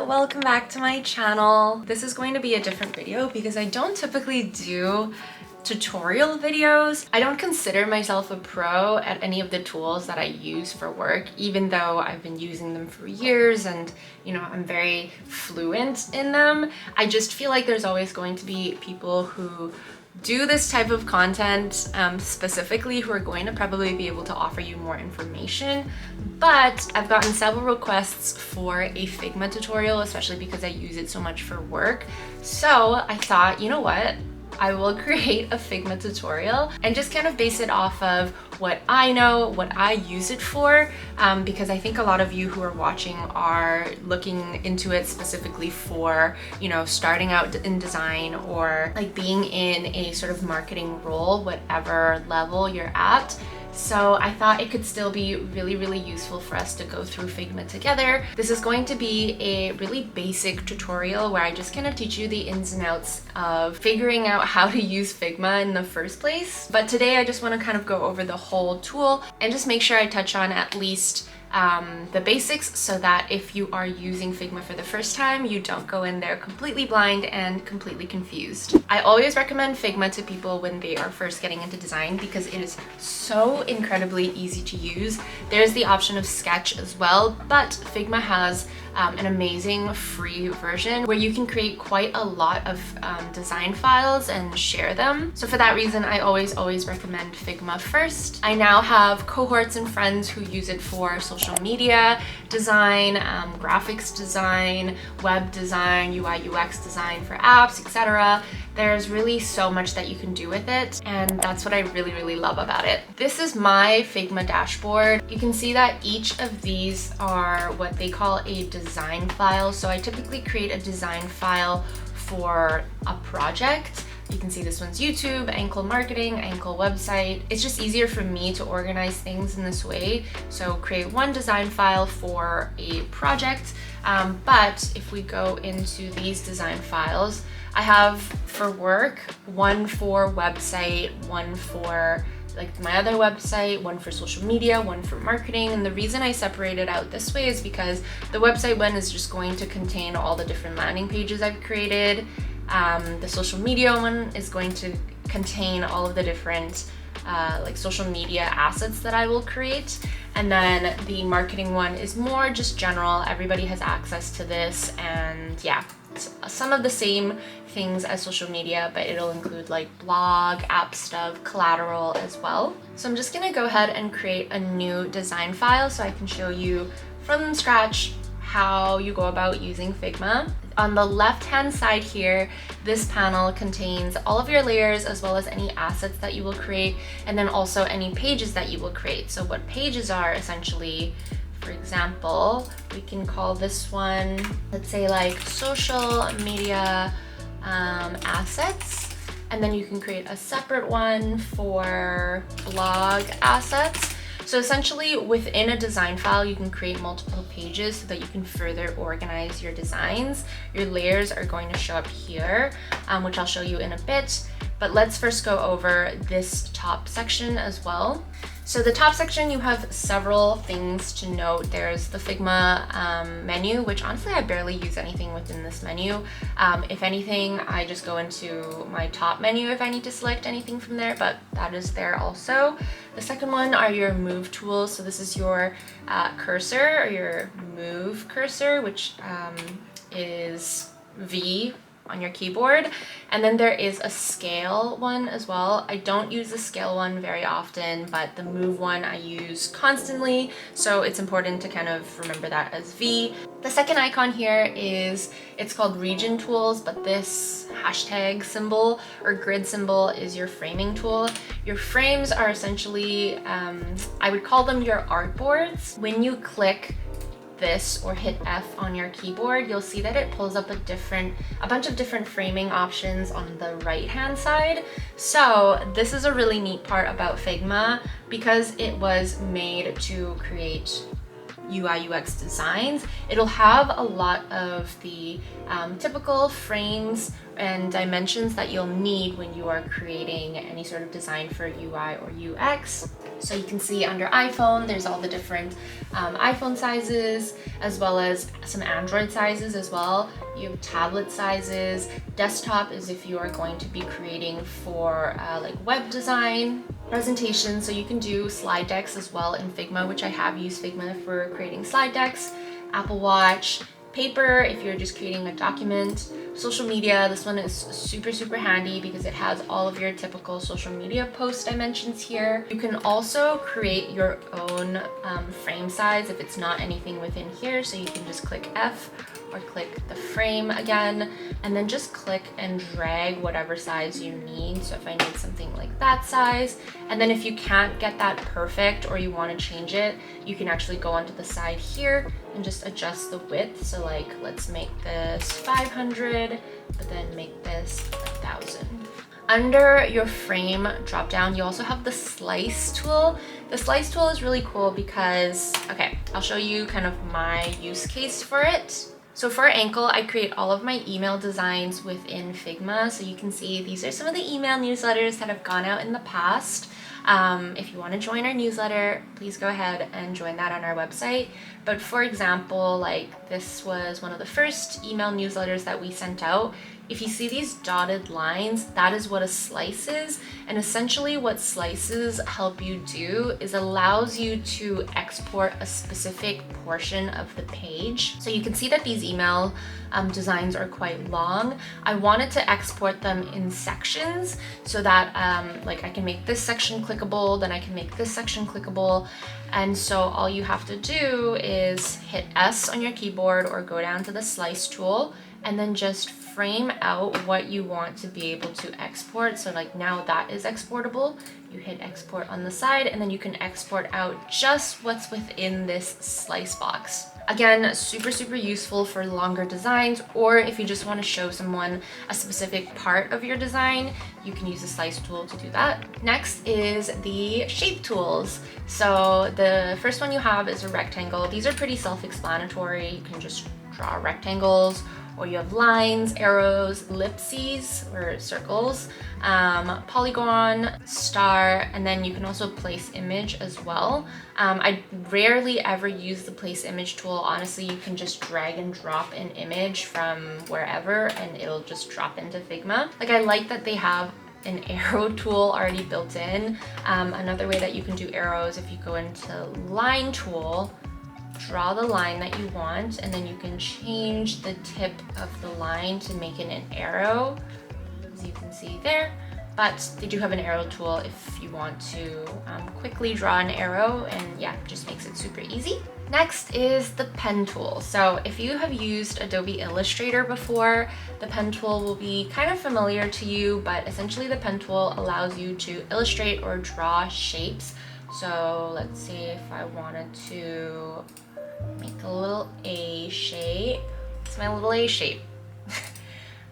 welcome back to my channel. This is going to be a different video because I don't typically do tutorial videos. I don't consider myself a pro at any of the tools that I use for work, even though I've been using them for years and I'm very fluent in them. I just feel like there's always going to be people who do this type of content specifically who are going to probably be able to offer you more information. But I've gotten several requests for a Figma tutorial, especially because I use it so much for work. So I thought, you know what? I will create a Figma tutorial and just kind of base it off of what I know, what I use it for, because I think a lot of you who are watching are looking into it specifically for, starting out in design or like being in a sort of marketing role, whatever level you're at. So I thought it could still be really, really useful for us to go through Figma together. This is going to be a really basic tutorial where I just kind of teach you the ins and outs of figuring out how to use Figma in the first place. But today I just want to kind of go over the whole tool and just make sure I touch on at least the basics so that if you are using Figma for the first time, you don't go in there completely blind and completely confused. I always recommend Figma to people when they are first getting into design because it is so incredibly easy to use. There's the option of Sketch as well, but Figma has an amazing free version where you can create quite a lot of design files and share them. So for that reason, I always recommend Figma first. I now have cohorts and friends who use it for social media design, graphics design, web design, UI UX design for apps, etc. There's really so much that you can do with it, and that's what I really love about it. This is my Figma dashboard. You can see that each of these are what they call a design file. So I typically create a design file for a project. You can see this one's YouTube, Enkel marketing, Enkel website. It's just easier for me to organize things in this way. So create one design file for a project. But if we go into these design files, I have for work, one for website, one for like my other website, one for social media, one for marketing. And the reason I separate it out this way is because the website one is just going to contain all the different landing pages I've created. The social media one is going to contain all of the different like social media assets that I will create. And then the marketing one is more just general. Everybody has access to this, and yeah, it's some of the same things as social media, but it'll include like blog, app stuff, collateral as well. So I'm just gonna go ahead and create a new design file so I can show you from scratch how you go about using Figma. On the left-hand side here, this panel contains all of your layers as well as any assets that you will create, and then also any pages that you will create. So what pages are essentially, for example, we can call this one, let's say like social media assets, and then you can create a separate one for blog assets. So essentially within a design file, you can create multiple pages so that you can further organize your designs. Your layers are going to show up here, which I'll show you in a bit. But let's first go over this top section as well. So the top section, you have several things to note. There's the Figma menu, which honestly I barely use anything within this menu. If anything, I just go into my top menu if I need to select anything from there, but that is there also. The second one are your move tools. So this is your cursor or your move cursor, which is V on your keyboard. And then there is a scale one as well. I don't use the scale one very often, but the move one I use constantly. So it's important to kind of remember that as V. The second icon here is, it's called region tools, but this hashtag symbol or grid symbol is your framing tool. Your frames are essentially, I would call them your artboards. When you click this or hit F on your keyboard, you'll see that it pulls up a bunch of different framing options on the right hand side. So this is a really neat part about Figma because it was made to create UI UX designs. It'll have a lot of the typical frames and dimensions that you'll need when you are creating any sort of design for UI or UX. So you can see under iPhone, there's all the different iPhone sizes, as well as some Android sizes as well. You have tablet sizes. Desktop is if you are going to be creating for like web design, presentations, so you can do slide decks as well in Figma, which I have used Figma for creating slide decks. Apple Watch, paper if you're just creating a document. Social media, this one is super handy because it has all of your typical social media post dimensions here. You can also create your own frame size if it's not anything within here, so you can just click F or click the frame again, and then just click and drag whatever size you need. So if I need something like that size, and then if you can't get that perfect or you want to change it, you can actually go onto the side here and just adjust the width. So like, let's make this 500, but then make this 1000. Under your frame drop down, you also have the slice tool. The slice tool is really cool because, okay, I'll show you kind of my use case for it. So for Enkel, I create all of my email designs within Figma. So you can see these are some of the email newsletters that have gone out in the past. If you want to join our newsletter, please go ahead and join that on our website. But for example, like this was one of the first email newsletters that we sent out. If you see these dotted lines, that is what a slice is. And essentially what slices help you do is allows you to export a specific portion of the page. So you can see that these email designs are quite long. I wanted to export them in sections so that like I can make this section clickable, then I can make this section clickable. And so all you have to do is hit S on your keyboard or go down to the slice tool and then just frame out what you want to be able to export. So like now that is exportable. You hit export on the side and then you can export out just what's within this slice box. Again, super useful for longer designs, or if you just want to show someone a specific part of your design, you can use the slice tool to do that. Next is the shape tools. So the first one you have is a rectangle. These are pretty self-explanatory. You can just draw rectangles, or you have lines, arrows, ellipses or circles, polygon, star, and then you can also place image as well. I rarely ever use the place image tool. Honestly, you can just drag and drop an image from wherever and it'll just drop into Figma. Like, I like that they have an arrow tool already built in. Another way that you can do arrows, if you go into line tool, draw the line that you want, and then you can change the tip of the line to make it an arrow, as you can see there. But they do have an arrow tool if you want to quickly draw an arrow, and yeah, just makes it super easy. Next is the pen tool. So if you have used Adobe Illustrator before, the pen tool will be kind of familiar to you, but essentially the pen tool allows you to illustrate or draw shapes. So let's see if I wanted to make a little A shape. It's my little A shape.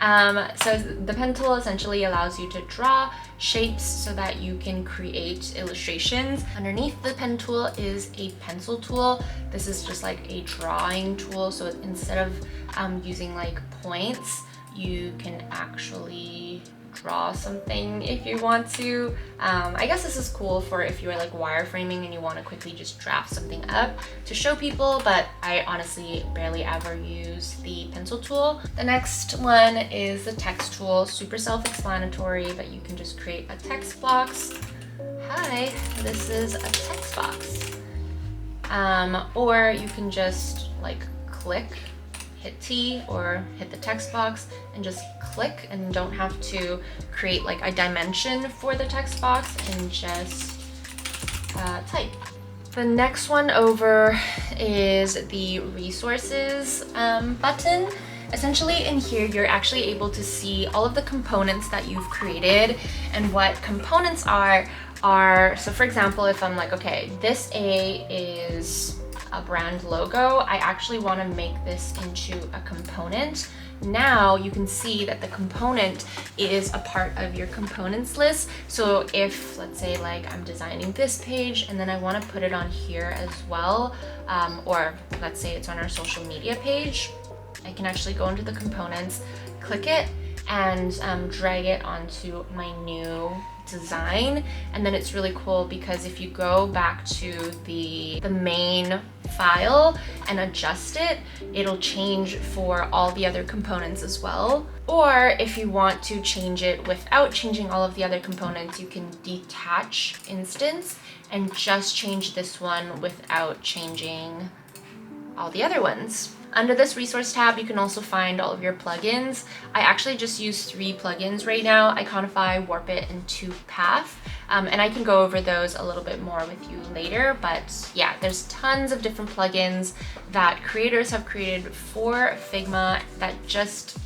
So the pen tool essentially allows you to draw shapes so that you can create illustrations. Underneath the pen tool is a pencil tool. This is just like a drawing tool. So instead of using like points, you can actually draw something if you want to. I guess this is cool for if you're like wireframing and you want to quickly just draft something up to show people, but I honestly barely ever use the pencil tool. The next one is the text tool. Super self-explanatory, but you can just create a text box. Hi, this is a text box. Or you can just like click, hit T or hit the text box and just click, and don't have to create like a dimension for the text box, and just type. The next one over is the resources button. Essentially in here, you're actually able to see all of the components that you've created, and what components are, so for example, if I'm like, okay, this A is a brand logo, I actually want to make this into a component. Now you can see that the component is a part of your components list. So if, let's say, like I'm designing this page and then I want to put it on here as well, or let's say it's on our social media page, I can actually go into the components, click it, and drag it onto my new design. And then it's really cool because if you go back to the main file and adjust it, it'll change for all the other components as well. Or if you want to change it without changing all of the other components, you can detach instance and just change this one without changing all the other ones. Under this resource tab, you can also find all of your plugins. I actually just use 3 plugins right now: Iconify, Warp It, and TubePath. And I can go over those a little bit more with you later, but yeah, there's tons of different plugins that creators have created for Figma that just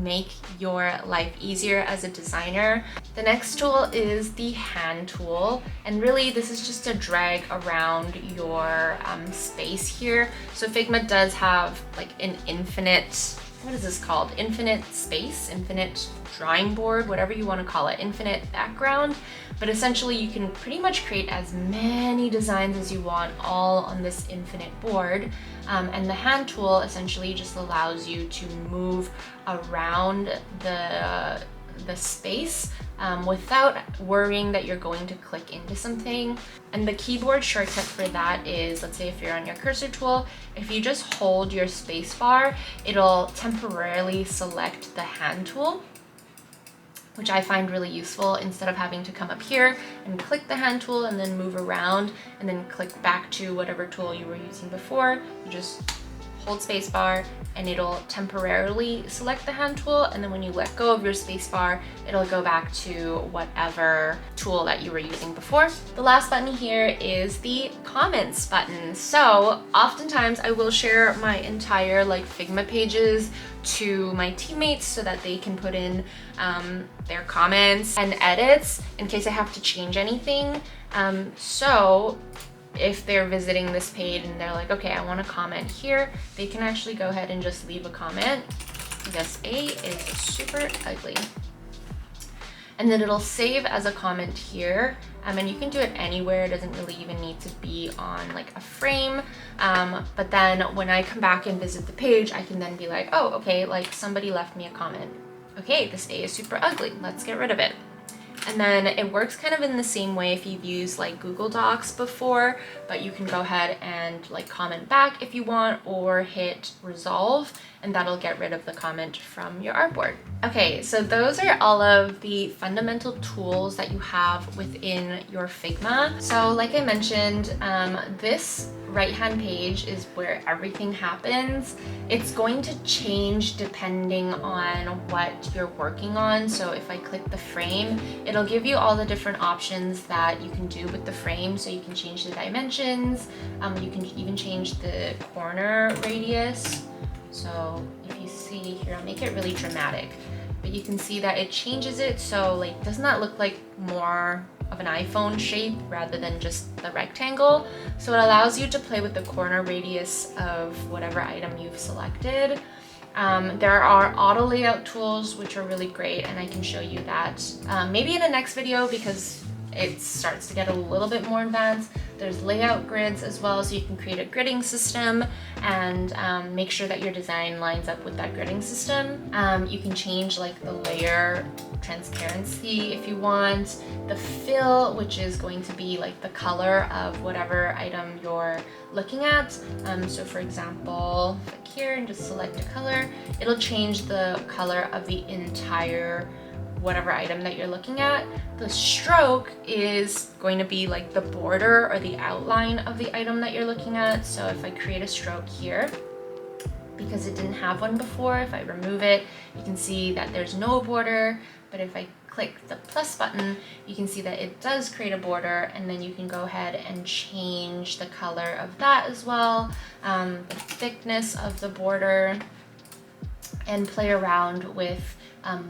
make your life easier as a designer. The next tool is the hand tool, and really this is just to drag around your space here. So Figma does have like an infinite, what is this called? Infinite space, infinite drawing board, whatever you want to call it, infinite background. But essentially you can pretty much create as many designs as you want all on this infinite board. And the hand tool essentially just allows you to move around the space without worrying that you're going to click into something. And the keyboard shortcut for that is, let's say if you're on your cursor tool, if you just hold your space bar, it'll temporarily select the hand tool, which I find really useful instead of having to come up here and click the hand tool and then move around and then click back to whatever tool you were using before. You just hold spacebar and it'll temporarily select the hand tool, and then when you let go of your spacebar, it'll go back to whatever tool that you were using before. The last button here is the comments button. So oftentimes I will share my entire like Figma pages to my teammates so that they can put in their comments and edits in case I have to change anything. So if they're visiting this page and they're like, okay, I want to comment here, they can actually go ahead and just leave a comment. This A is super ugly. And then it'll save as a comment here. And you can do it anywhere. It doesn't really even need to be on like a frame. But then when I come back and visit the page, I can then be like, oh, okay, like somebody left me a comment. Okay, this A is super ugly. Let's get rid of it. And then it works kind of in the same way if you've used like Google Docs before, but you can go ahead and like comment back if you want, or hit resolve, and that'll get rid of the comment from your artboard. Okay, so those are all of the fundamental tools that you have within your Figma. So like I mentioned, this right-hand page is where everything happens. It's going to change depending on what you're working on. So if I click the frame, it'll give you all the different options that you can do with the frame. So you can change the dimensions, you can even change the corner radius. So if you see here, I'll make it really dramatic, but you can see that it changes it so like does not look like more of an iPhone shape rather than just the rectangle. So it allows you to play with the corner radius of whatever item you've selected. There are auto layout tools which are really great, and I can show you that maybe in the next video because it starts to get a little bit more advanced. There's layout grids as well, so you can create a gridding system and make sure that your design lines up with that gridding system. You can change like the layer transparency if you want, the fill, which is going to be like the color of whatever item you're looking at. So for example, click here and just select a color, it'll change the color of the entire whatever item that you're looking at. The stroke is going to be like the border or the outline of the item that you're looking at. So if I create a stroke here, because it didn't have one before, if I remove it, you can see that there's no border. But if I click the plus button, you can see that it does create a border, and then you can go ahead and change the color of that as well, the thickness of the border, and play around with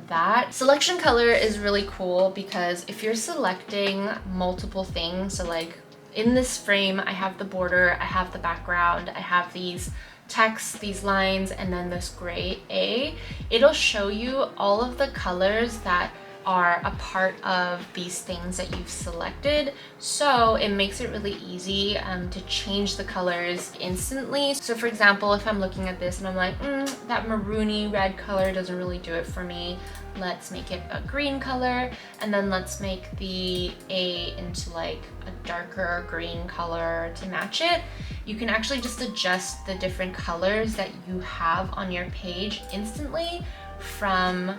that. Selection color is really cool because if you're selecting multiple things, so like in this frame, I have the border, I have the background, I have these text, these lines, and then this gray A. It'll show you all of the colors that are a part of these things that you've selected. So it makes it really easy to change the colors instantly. So for example, if I'm looking at this and I'm like, that maroony red color doesn't really do it for me, let's make it a green color, and then let's make the A into like a darker green color to match it. You can actually just adjust the different colors that you have on your page instantly from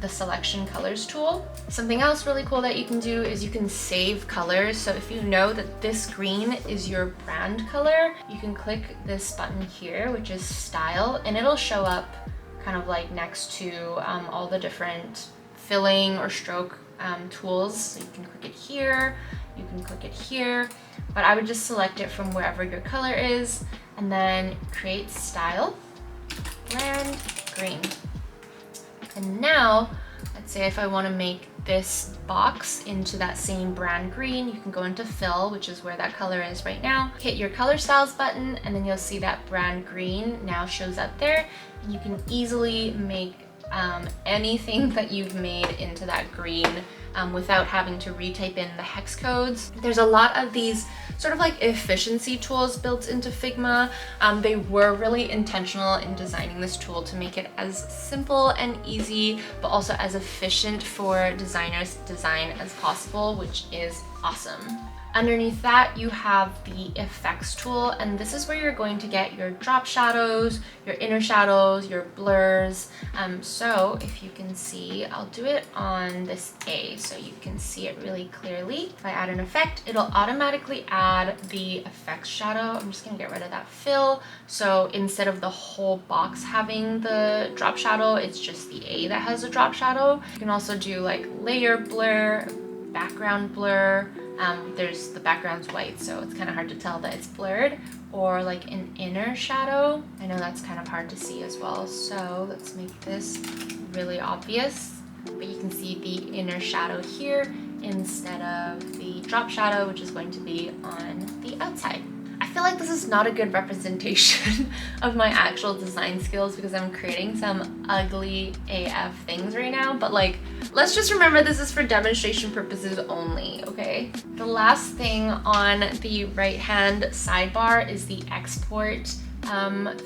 the selection colors tool. Something else really cool that you can do is you can save colors. So if you know that this green is your brand color, you can click this button here, which is style, and it'll show up kind of like next to all the different filling or stroke tools. So you can click it here, you can click it here, but I would just select it from wherever your color is and then create style, brand green. And now, let's say if I want to make this box into that same brand green, you can go into fill, which is where that color is right now. Hit your color styles button, and then you'll see that brand green now shows up there. And you can easily make anything that you've made into that green without having to retype in the hex codes. There's a lot of these sort of like efficiency tools built into Figma. They were really intentional in designing this tool to make it as simple and easy, but also as efficient for designers to design as possible, which is awesome. Underneath that, you have the effects tool, and this is where you're going to get your drop shadows, your inner shadows, your blurs. So if you can see, I'll do it on this A so you can see it really clearly. If I add an effect, it'll automatically add the effects shadow. I'm just gonna get rid of that fill. So instead of the whole box having the drop shadow, it's just the A that has a drop shadow. You can also do like layer blur, background blur. There's the background's white, so it's kind of hard to tell that it's blurred, or like an inner shadow. I know that's kind of hard to see as well, so let's make this really obvious, but you can see the inner shadow here instead of the drop shadow, which is going to be on the outside. I feel like this is not a good representation of my actual design skills because I'm creating some ugly AF things right now, but like, let's just remember this is for demonstration purposes only, okay? The last thing on the right-hand sidebar is the export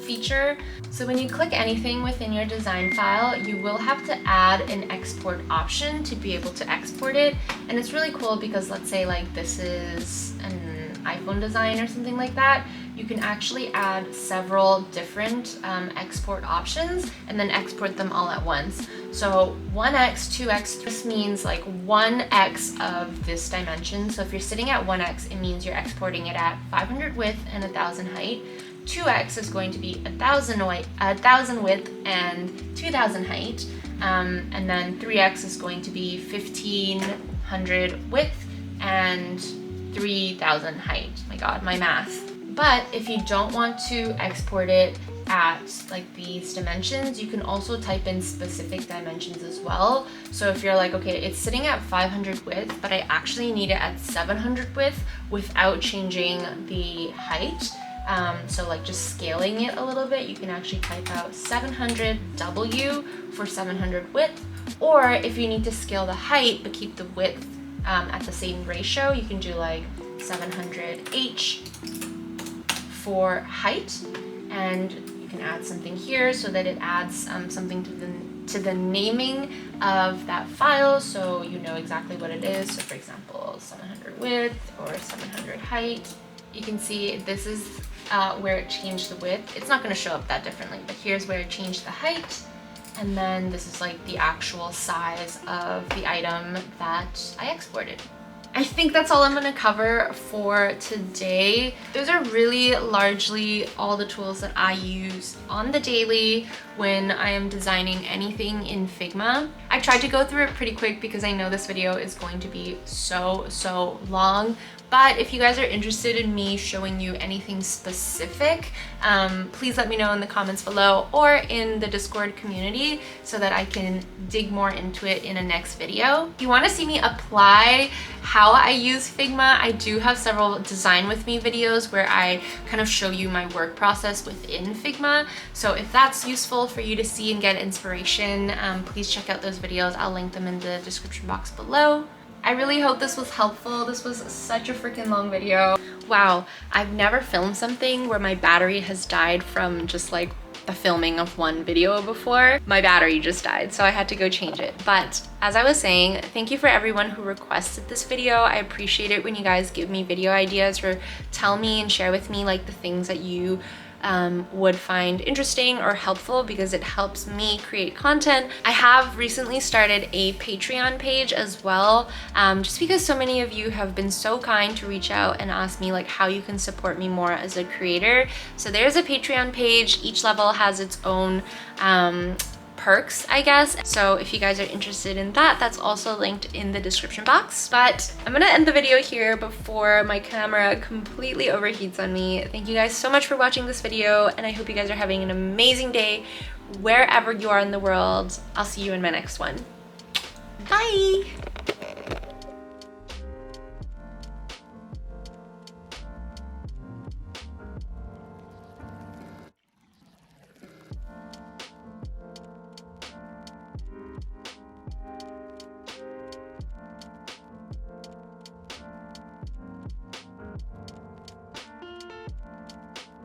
feature. So when you click anything within your design file, you will have to add an export option to be able to export it. And it's really cool because let's say like this is an iPhone design or something like that, you can actually add several different export options and then export them all at once. So 1x, 2x, this means like 1x of this dimension. So if you're sitting at 1x, it means you're exporting it at 500 width and 1000 height. 2x is going to be 1000 width and 2000 height. And then 3x is going to be 1500 width and 3000 height. My God, my math. But if you don't want to export it at like these dimensions, you can also type in specific dimensions as well. So if you're like, okay, it's sitting at 500 width, but I actually need it at 700 width without changing the height. So like just scaling it a little bit, you can actually type out 700W for 700 width. Or if you need to scale the height but keep the width at the same ratio, you can do like 700H for height, and you can add something here so that it adds something to the naming of that file, so you know exactly what it is. So for example, 700 width or 700 height. You can see this is where it changed the width. It's not going to show up that differently, but here's where it changed the height. And then this is like the actual size of the item that I exported. I think that's all I'm going to cover for today. Those are really largely all the tools that I use on the daily when I am designing anything in Figma. I tried to go through it pretty quick because I know this video is going to be so long, But if you guys are interested in me showing you anything specific, please let me know in the comments below or in the Discord community so that I can dig more into it in a next video. If you want to see me apply how I use Figma, I do have several design with me videos where I kind of show you my work process within Figma. So if that's useful for you to see and get inspiration, please check out those videos. I'll link them in the description box below. I really hope this was helpful. This was such a freaking long video. Wow, I've never filmed something where my battery has died from just like the filming of one video before. My battery just died, so I had to go change it. But as I was saying, thank you for everyone who requested this video. I appreciate it when you guys give me video ideas or tell me and share with me like the things that you would find interesting or helpful, because it helps me create content. I have recently started a Patreon page as well, just because so many of you have been so kind to reach out and ask me like how you can support me more as a creator. So there's a Patreon page. Each level has its own perks, I guess. So if you guys are interested in that, that's also linked in the description box. But I'm gonna end the video here before my camera completely overheats on me. Thank you guys so much for watching this video, and I hope you guys are having an amazing day wherever you are in the world. I'll see you in my next one. Bye!